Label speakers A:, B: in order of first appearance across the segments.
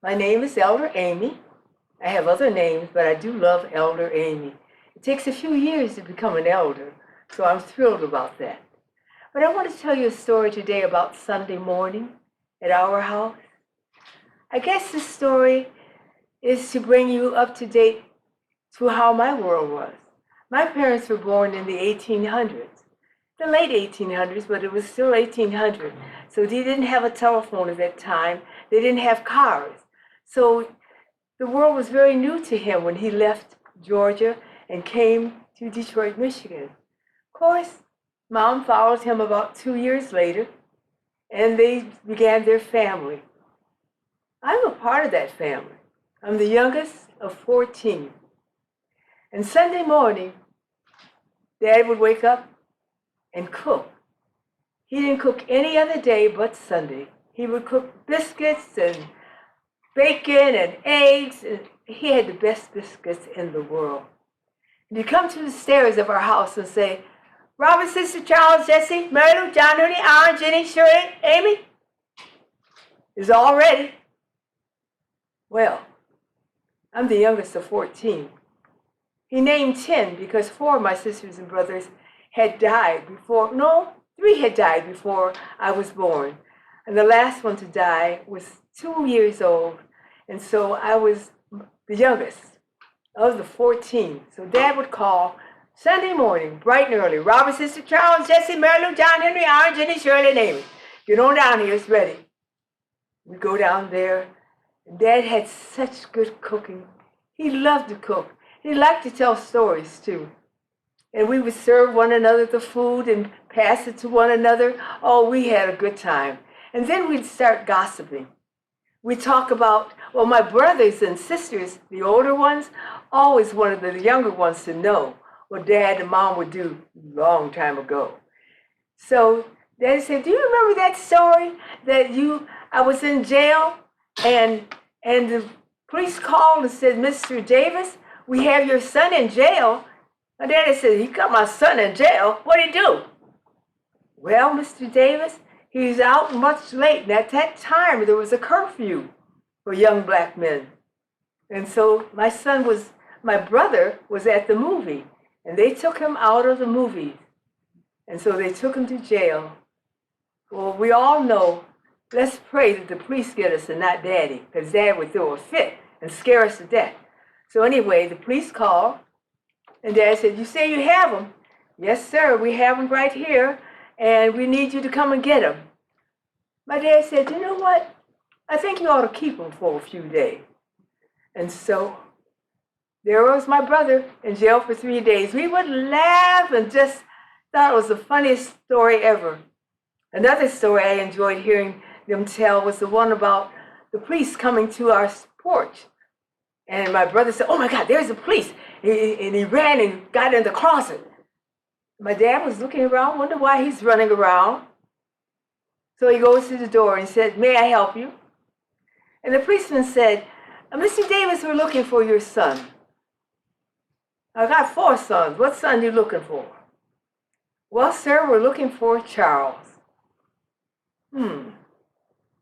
A: My name is Elder Amy. I have other names, but I do love Elder Amy. It takes a few years to become an elder, so I'm thrilled about that. But I want to tell you a story today about Sunday morning at our house. I guess this story is to bring you up to date to how my world was. My parents were born in the 1800s, the late 1800s, but it was still 1800. So they didn't have a telephone at that time. They didn't have cars. So the world was very new to him when he left Georgia and came to Detroit, Michigan. Of course, Mom followed him about 2 years later, and they began their family. I'm a part of that family. I'm the youngest of 14. And Sunday morning, Dad would wake up and cook. He didn't cook any other day but Sunday. He would cook biscuits and bacon and eggs. And he had the best biscuits in the world. And he'd come to the stairs of our house and say, Robert, Sister, Charles, Jesse, Mary Lou, John, Ernie, Aaron, Jenny, Shirley, Amy, is all ready. Well, I'm the youngest of 14. He named 10 because 4 of my sisters and brothers had died before, no, 3 had died before I was born. And the last one to die was 2 years old. And so I was the youngest of the 14. So Dad would call Sunday morning, bright and early. Robert, Sister, Charles, Jesse, Mary Lou, John, Henry, Aaron, Jenny, Shirley, and Amy. Get on down here, it's ready. We go down there. Dad had such good cooking. He loved to cook. He liked to tell stories too. And we would serve one another the food and pass it to one another. Oh, we had a good time. And then we'd start gossiping. We'd talk about, well, my brothers and sisters, the older ones, always wanted the younger ones to know what Dad and Mom would do a long time ago. So Dad said, do you remember that story that I was in jail and the police called and said, Mr. Davis, we have your son in jail. My daddy said, he got my son in jail. What'd he do? Well, Mr. Davis, he's out much late. And at that time, there was a curfew for young black men. And so my brother was at the movie. And they took him out of the movie. And so they took him to jail. Well, we all know, let's pray that the police get us and not Daddy, because Dad would throw a fit and scare us to death. So anyway, the police called, and Dad said, you say you have him? Yes, sir, we have him right here, and we need you to come and get him. My dad said, you know what? I think you ought to keep him for a few days. And so there was my brother in jail for 3 days. We would laugh and just thought it was the funniest story ever. Another story I enjoyed hearing them tell was the one about the police coming to our porch. And my brother said, oh my God, there's the police. And he ran and got in the closet. My dad was looking around, wondered why he's running around. So he goes to the door and said, may I help you? And the policeman said, Mr. Davis, we're looking for your son. I got 4 sons. What son are you looking for? Well, sir, we're looking for Charles.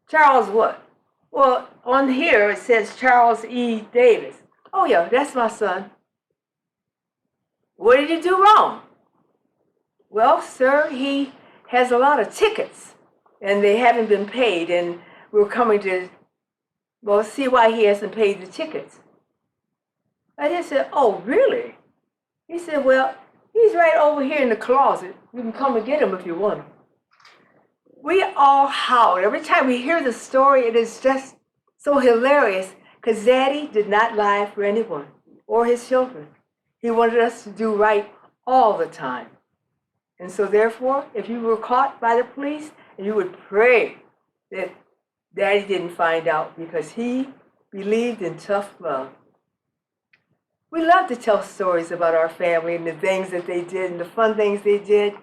A: Charles what? Well, on here it says Charles E. Davis. Oh yeah, that's my son. What did he do wrong? Well, sir, he has a lot of tickets and they haven't been paid, and we're coming to, see why he hasn't paid the tickets. I just said, oh, really? He said, well, he's right over here in the closet. You can come and get him if you want him. We all howled. Every time we hear the story, it is just so hilarious because Daddy did not lie for anyone or his children. He wanted us to do right all the time. And so therefore, if you were caught by the police, you would pray that Daddy didn't find out because he believed in tough love. We love to tell stories about our family and the things that they did and the fun things they did.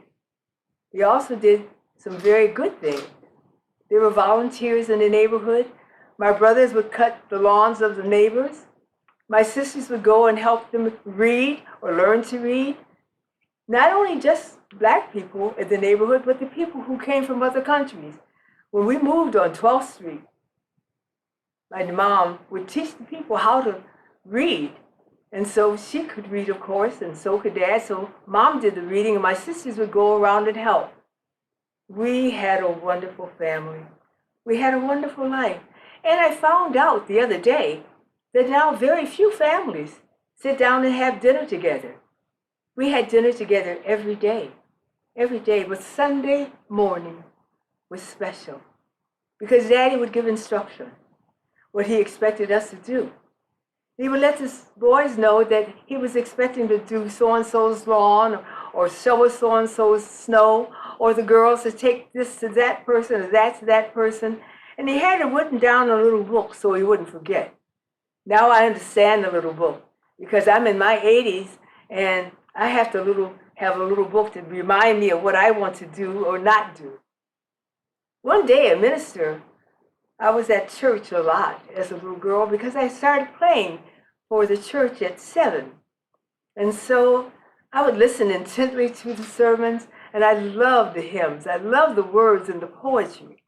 A: We also did some very good things. There were volunteers in the neighborhood. My brothers would cut the lawns of the neighbors. My sisters would go and help them read or learn to read. Not only just black people in the neighborhood, but the people who came from other countries. When we moved on 12th Street, my mom would teach the people how to read. And so she could read, of course, and so could Dad. So Mom did the reading, and my sisters would go around and help. We had a wonderful family. We had a wonderful life. And I found out the other day that now very few families sit down and have dinner together. We had dinner together every day, but Sunday morning was special because Daddy would give instruction, what he expected us to do. He would let the boys know that he was expecting to do so-and-so's lawn or shovel so-and-so's snow, or the girls to take this to that person or that to that person. And he had it written down in a little book so he wouldn't forget. Now I understand the little book because I'm in my 80s and I have to have a little book to remind me of what I want to do or not do. One day, a minister, I was at church a lot as a little girl because I started playing for the church at 7. And so I would listen intently to the sermons, and I loved the hymns. I loved the words and the poetry.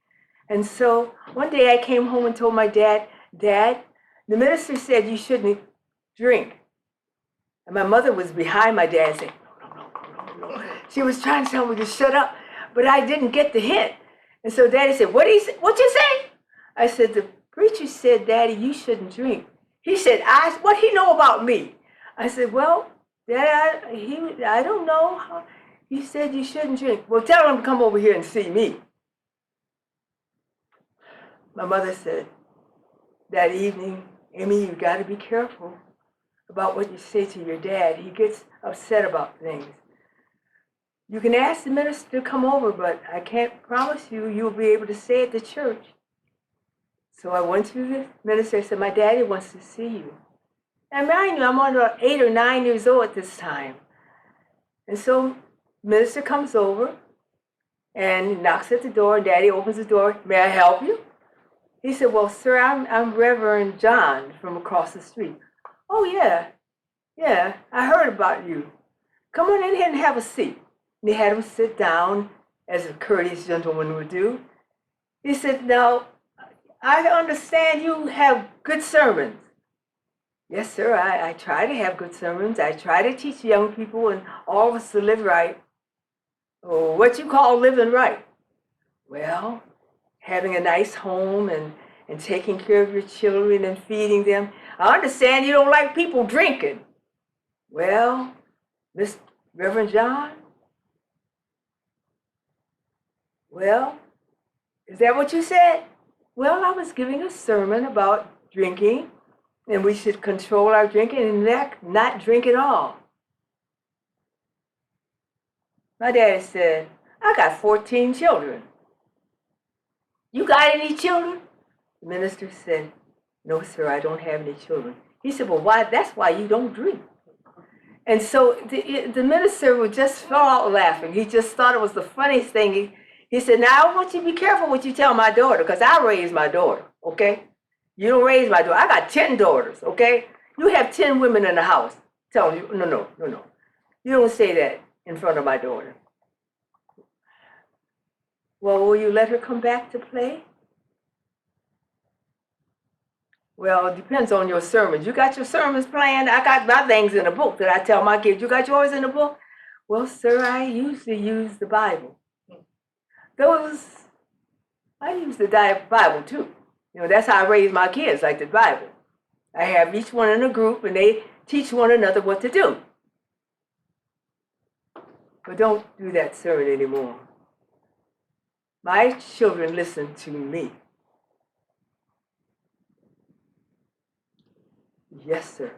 A: And so one day I came home and told my dad, Dad, the minister said you shouldn't drink. And my mother was behind my dad saying, no. She was trying to tell me to shut up, but I didn't get the hint. And so Daddy said, what you say? I said, the preacher said, Daddy, you shouldn't drink. He said, what he know about me? I said, well, Dad, I don't know. He said you shouldn't drink. Well, tell him to come over here and see me. My mother said, that evening, Amy, you got to be careful about what you say to your dad. He gets upset about things. You can ask the minister to come over, but I can't promise you'll be able to stay at the church. So I went to the minister and said, my daddy wants to see you. And mind you, I'm only 8 or 9 years old at this time. And so the minister comes over and knocks at the door, and Daddy opens the door. May I help you? He said, well, sir, I'm Reverend John from across the street. Oh, yeah, I heard about you. Come on in here and have a seat. And he had him sit down, as a courteous gentleman would do. He said, now, I understand you have good sermons. Yes, sir, I try to have good sermons. I try to teach young people and all of us to live right. Oh, what you call living right? Well, having a nice home and taking care of your children and feeding them. I understand you don't like people drinking. Well, Miss Reverend John? Well, is that what you said? Well, I was giving a sermon about drinking, and we should control our drinking and not drink at all. My daddy said, I got 14 children. You got any children? The minister said, no, sir, I don't have any children. He said, well, why? That's why you don't drink. And so the minister would just fell out laughing. He just thought it was the funniest thing. He said, now I want you to be careful what you tell my daughter, because I raised my daughter, okay? You don't raise my daughter. I got 10 daughters, okay? You have 10 women in the house telling you, no. You don't say that in front of my daughter. Well, will you let her come back to play? Well, it depends on your sermons. You got your sermons planned? I got my things in a book that I tell my kids. You got yours in the book? Well, sir, I usually use the Bible. I use the Bible too. You know, that's how I raise my kids, like the Bible. I have each one in a group and they teach one another what to do. But don't do that sermon anymore. My children listen to me. Yes, sir.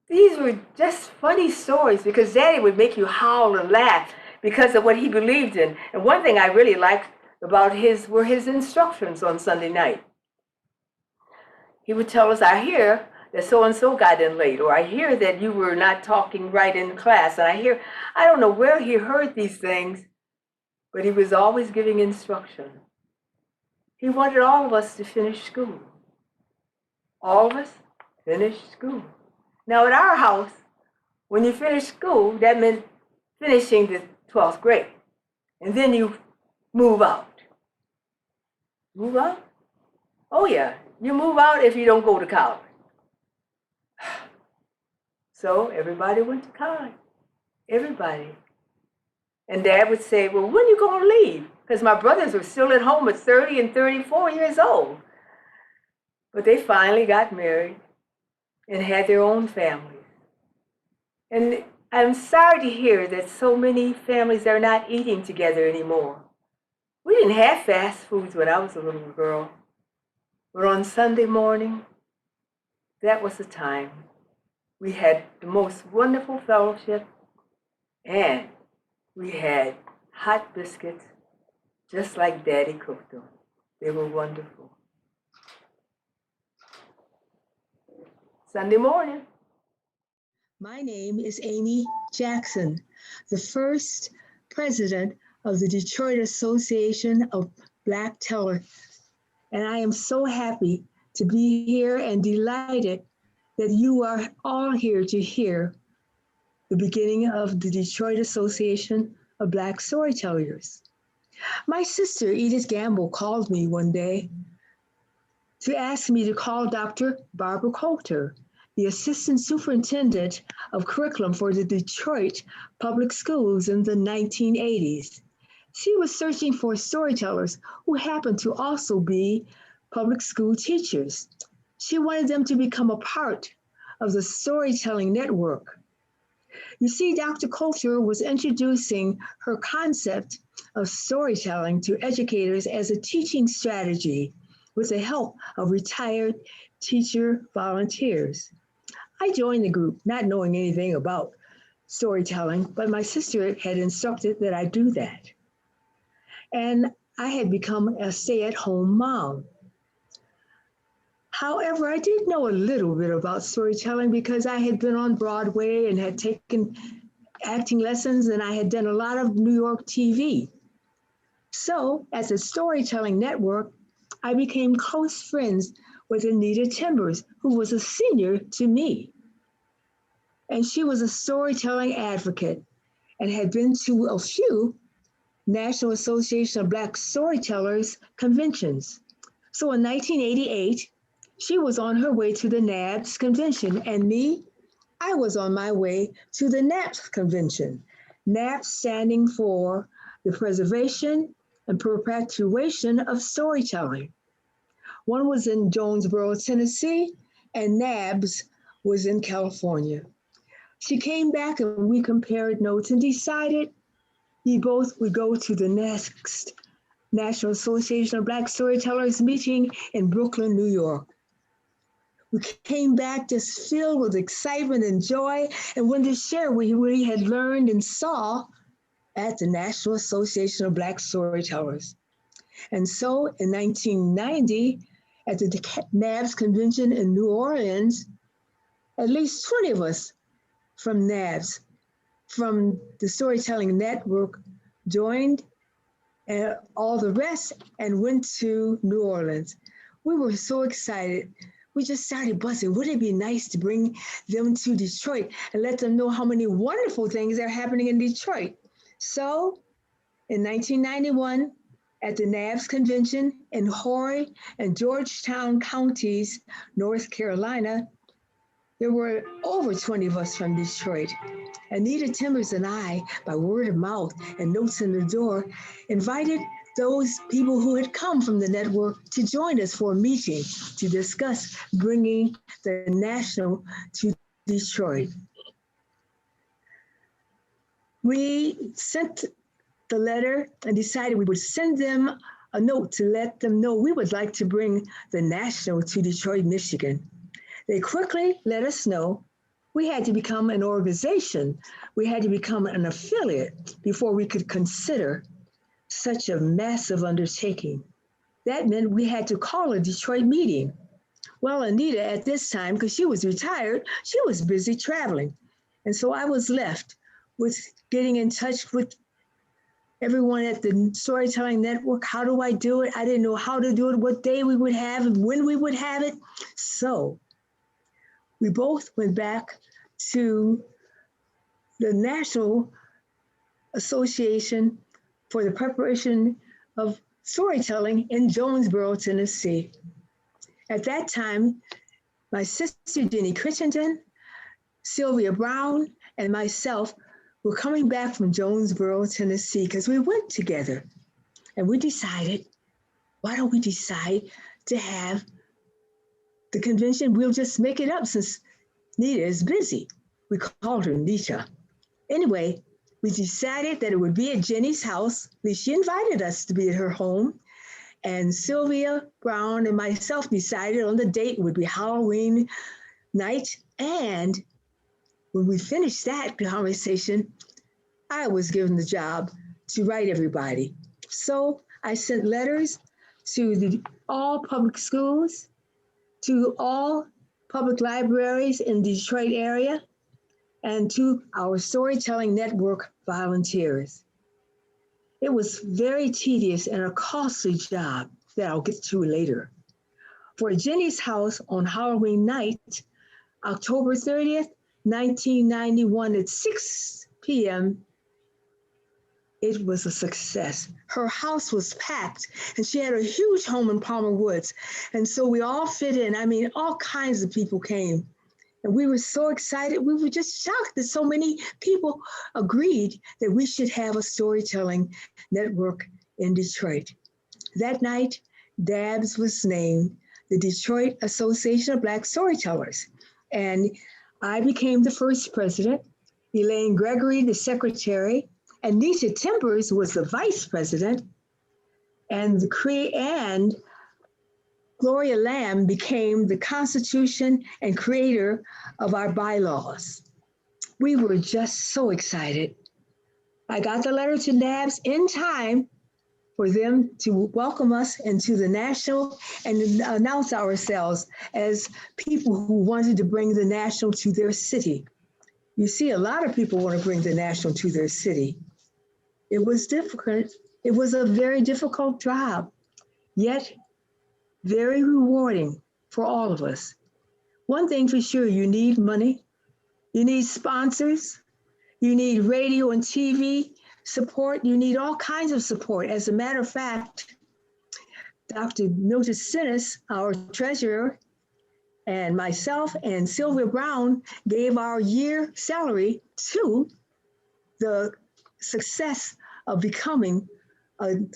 A: These were just funny stories because Daddy would make you howl and laugh because of what he believed in. And one thing I really liked about were his instructions on Sunday night. He would tell us, I hear that so-and-so got in late, or I hear that you were not talking right in class, and I don't know where he heard these things, but he was always giving instruction. He wanted all of us to finish school. All of us finish school. Now at our house, when you finish school, that meant finishing the 12th grade. And then you move out. Move out? Oh yeah, You move out if you don't go to college. So everybody went to college. Everybody. And Dad would say, well, when are you going to leave? Because my brothers were still at home at 30 and 34 years old. But they finally got married and had their own families. And I'm sorry to hear that so many families are not eating together anymore. We didn't have fast foods when I was a little girl. But on Sunday morning, that was the time. We had the most wonderful fellowship, and we had hot biscuits, just like Daddy cooked them. They were wonderful. Sunday morning.
B: My name is Amy Jackson, the first president of the Detroit Association of Black Tellers. And I am so happy to be here and delighted that you are all here to hear the beginning of the Detroit Association of Black Storytellers. My sister, Edith Gamble, called me one day to ask me to call Dr. Barbara Coulter, the Assistant Superintendent of Curriculum for the Detroit Public Schools in the 1980s. She was searching for storytellers who happened to also be public school teachers. She wanted them to become a part of the storytelling network. You see, Dr. Coulter was introducing her concept of storytelling to educators as a teaching strategy with the help of retired teacher volunteers. I joined the group not knowing anything about storytelling, but my sister had instructed that I do that. And I had become a stay-at-home mom. However, I did know a little bit about storytelling because I had been on Broadway and had taken acting lessons, and I had done a lot of New York TV. So, as a storytelling network, I became close friends with Anita Timbers, who was a senior to me. And she was a storytelling advocate and had been to a few National Association of Black Storytellers conventions. So in 1988, she was on her way to the NABS convention, and me, I was on my way to the NABS convention. NABS standing for the Preservation and Perpetuation of Storytelling. One was in Jonesboro, Tennessee, and NABS was in California. She came back and we compared notes and decided we both would go to the next National Association of Black Storytellers meeting in Brooklyn, New York. We came back just filled with excitement and joy and wanted to share what we had learned and saw at the National Association of Black Storytellers. And so in 1990, at the NABS convention in New Orleans, at least 20 of us from NABS, from the Storytelling Network, joined all the rest and went to New Orleans. We were so excited. We just started buzzing. Wouldn't it be nice to bring them to Detroit and let them know how many wonderful things are happening in Detroit? So in 1991, at the NABS convention in Horry and Georgetown counties, North Carolina, there were over 20 of us from Detroit. Anita Timbers and I, by word of mouth and notes in the door, invited those people who had come from the network to join us for a meeting to discuss bringing the National to Detroit. We sent the letter and decided we would send them a note to let them know we would like to bring the National to Detroit, Michigan. They quickly let us know we had to become an organization. We had to become an affiliate before we could consider such a massive undertaking. That meant we had to call a Detroit meeting. Well, Anita at this time, because she was retired, she was busy traveling. And so I was left with getting in touch with everyone at the Storytelling Network. How do I do it? I didn't know how to do it, what day we would have it, when we would have it. So we both went back to the National Association for the Preparation of Storytelling in Jonesboro, Tennessee. At that time, my sister Jenny Crittenden, Sylvia Brown, and myself were coming back from Jonesboro, Tennessee, because we went together. And we decided, why don't we decide to have the convention? We'll just make it up since Nita is busy. We called her Nita. Anyway, we decided that it would be at Jenny's house. At least she invited us to be at her home. And Sylvia Brown and myself decided on the date would be Halloween night. And when we finished that conversation, I was given the job to write everybody. So I sent letters to all public schools, to all public libraries in the Detroit area, and to our Storytelling Network volunteers. It was very tedious and a costly job that I'll get to later. For Jenny's house on Halloween night, October 30th, 1991 at 6 p.m., it was a success. Her house was packed and she had a huge home in Palmer Woods. And so we all fit in. I mean, all kinds of people came. And we were so excited. We were just shocked that so many people agreed that we should have a storytelling network in Detroit. That night, DABS was named the Detroit Association of Black Storytellers. And I became the first president, Elaine Gregory, the secretary, and Nisha Timbers was the vice president, and Gloria Lamb became the constitution and creator of our bylaws. We were just so excited. I got the letter to NABS in time for them to welcome us into the national and announce ourselves as people who wanted to bring the national to their city. You see, a lot of people want to bring the national to their city. It was difficult. It was a very difficult job, yet very rewarding for all of us. One thing for sure, you need money, you need sponsors, you need radio and TV support, you need all kinds of support. As a matter of fact, Dr. Milton Sinnis, our treasurer, and myself and Sylvia Brown gave our year salary to the success of becoming an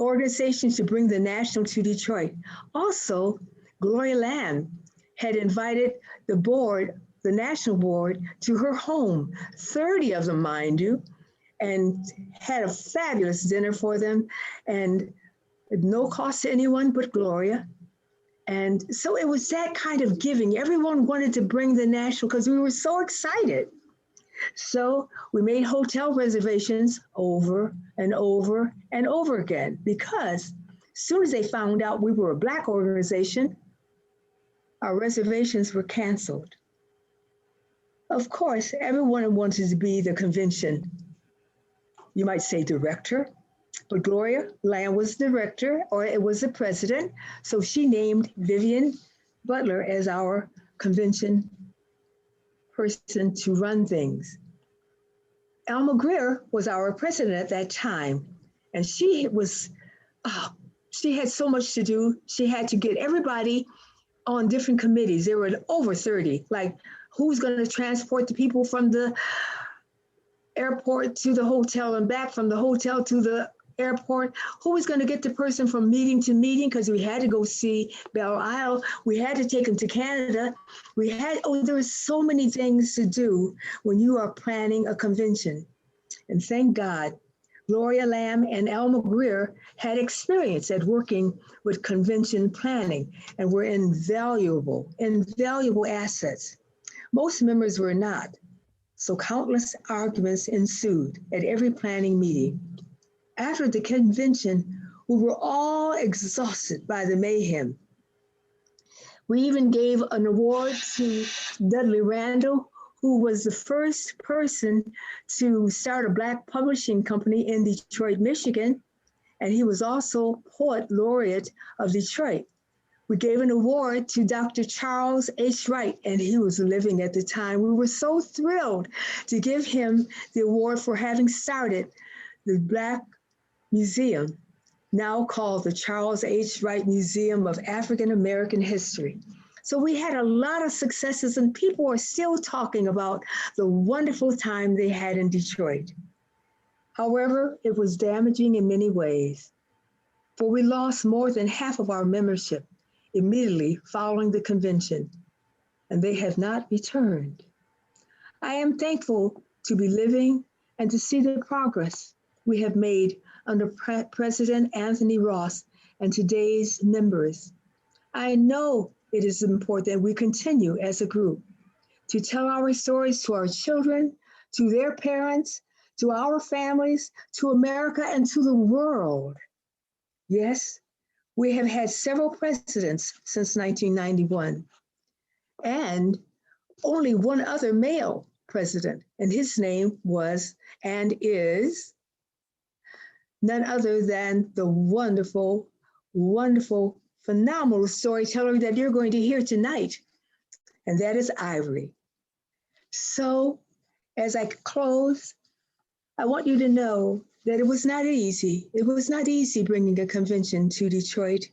B: organization to bring the national to Detroit. Also, Gloria Lamb had invited the board, the national board, to her home, 30 of them, mind you, and had a fabulous dinner for them, and at no cost to anyone but Gloria. And so it was that kind of giving. Everyone wanted to bring the national because we were so excited. So we made hotel reservations over and over and over again, because as soon as they found out we were a Black organization, our reservations were canceled. Of course, everyone wanted to be the convention, you might say director, but Gloria Lamb was director, or it was the president. So she named Vivian Butler as our convention person to run things. Alma Greer was our president at that time, and she had so much to do. She had to get everybody on different committees. There were over 30, like who's going to transport the people from the airport to the hotel and back, from the hotel to the airport, who was going to get the person from meeting to meeting, because we had to go see Belle Isle, we had to take them to Canada, there were so many things to do when you are planning a convention. And thank God, Gloria Lamb and Alma Greer had experience at working with convention planning and were invaluable assets. Most members were not, so countless arguments ensued at every planning meeting. After the convention, we were all exhausted by the mayhem. We even gave an award to Dudley Randall, who was the first person to start a Black publishing company in Detroit, Michigan, and he was also Poet Laureate of Detroit. We gave an award to Dr. Charles H. Wright, and he was living at the time. We were so thrilled to give him the award for having started the Black Museum now called the Charles H. Wright Museum of African American History. So we had a lot of successes, and people are still talking about the wonderful time they had in Detroit. However, it was damaging in many ways, for we lost more than half of our membership immediately following the convention, and they have not returned. I am thankful to be living and to see the progress we have made under President Anthony Ross and today's members. I know it is important that we continue as a group to tell our stories to our children, to their parents, to our families, to America, and to the world. Yes, we have had several presidents since 1991, and only one other male president, and his name was and is none other than the wonderful, wonderful, phenomenal storyteller that you're going to hear tonight, and that is Ivory. So, as I close, I want you to know that it was not easy. It was not easy bringing a convention to Detroit,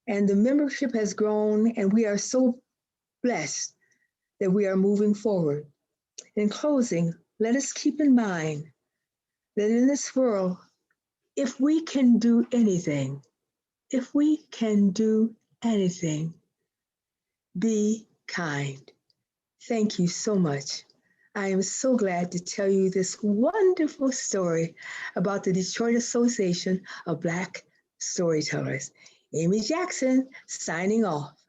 B: and the membership has grown, and we are so blessed that we are moving forward. In closing, let us keep in mind that in this world, if we can do anything, be kind. Thank you so much. I am so glad to tell you this wonderful story about the Detroit Association of Black Storytellers. Amy Jackson, signing off.